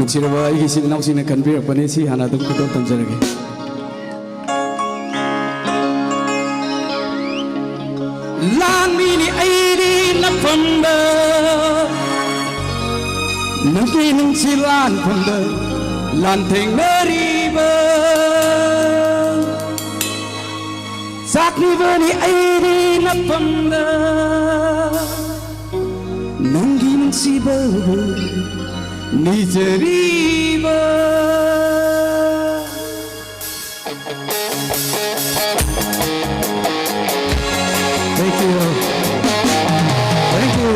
ꯅꯨꯡꯁꯤꯔꯕ ꯑꯩꯒꯤ ꯏꯆꯤꯜ ꯏꯅꯥꯎꯁꯤꯡꯅ ꯈꯟꯕꯤꯔꯛꯄꯅꯤ ꯁꯤ ꯍꯥꯟꯅ ꯑꯗꯨꯝ ꯈꯨꯗꯣꯜ ꯇꯝꯖꯔꯒꯦ ꯂꯥꯟꯃꯤꯅꯤ ꯑꯩꯗꯤ ꯅꯐꯝꯗ ꯅꯪꯒꯤ ꯅꯨꯡꯁꯤ ꯂꯥꯟꯐꯝꯗ ꯂꯥꯟꯊꯦꯡꯅꯔꯤꯕ ꯆꯥꯛꯂꯤꯕꯅꯤ ꯑꯩꯗꯤ ꯅꯐꯝꯗ ꯅꯪꯒꯤ ꯅꯨꯡꯁꯤꯕꯕꯨ ꯅꯤꯖꯔꯤꯕ Thank you. Thank you.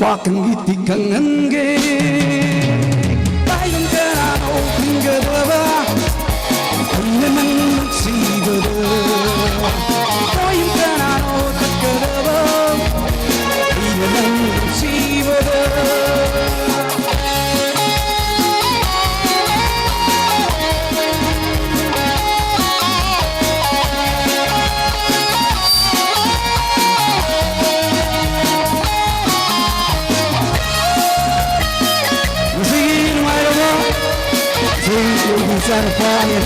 Wakang iti kangange Tayong kanano pingadaba Ang naman nagsibada Tayong kanano takadaba Ay naman nagsibada Sarapaya,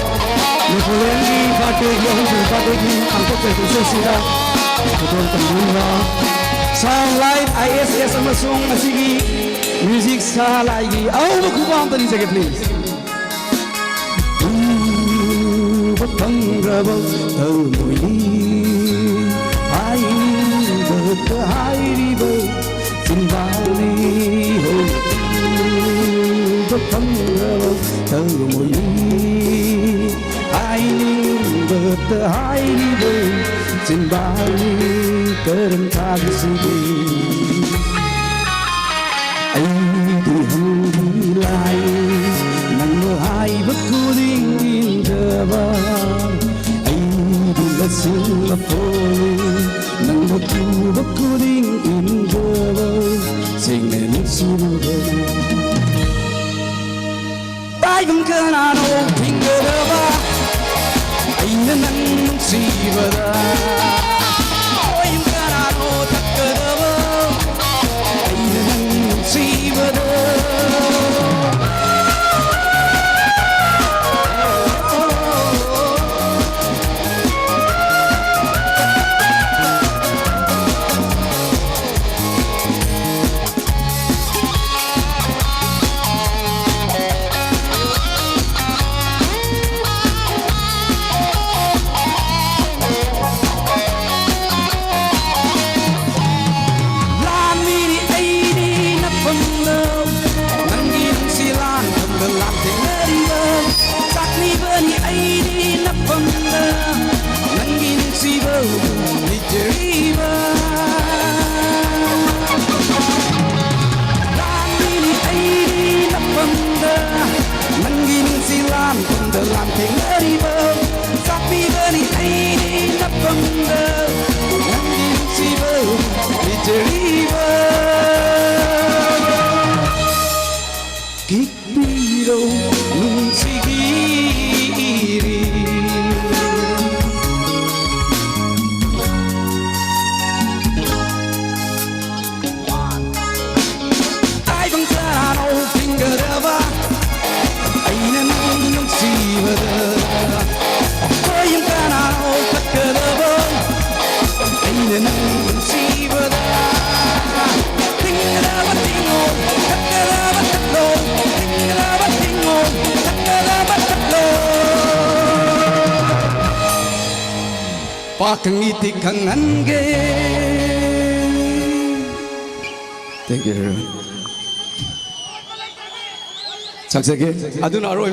Nicolendi, Pategi, Pategi, Antoke, Sosira, Koton Tambura, Sound Light, ISS, Amasung, Masigi, Music, Salagi, all the Kubam, the Nizaka, please. Batangrabo, Tawili, I the Hairibo, Zimbali, Batangrabo, Tawili. The highly waves in Bali, current taxi. I the hungry life, Nango high but cooling in Java. I the lesson of falling, Nango two but cooling in Java. Singing silver. Diamond Canano, Pingadava. Ayna nang sibada Ayun kanano takadaba Ayna nang sibada Kikbiro nung sigiri Ay bang kanano pingadaba Ay na nung sibada Ay yung kanano takadaba Ay na nung sibada Tingadaba tingo takadaba taklo Pakang itik ang angge Thank you. 작색해. 아두나 알아.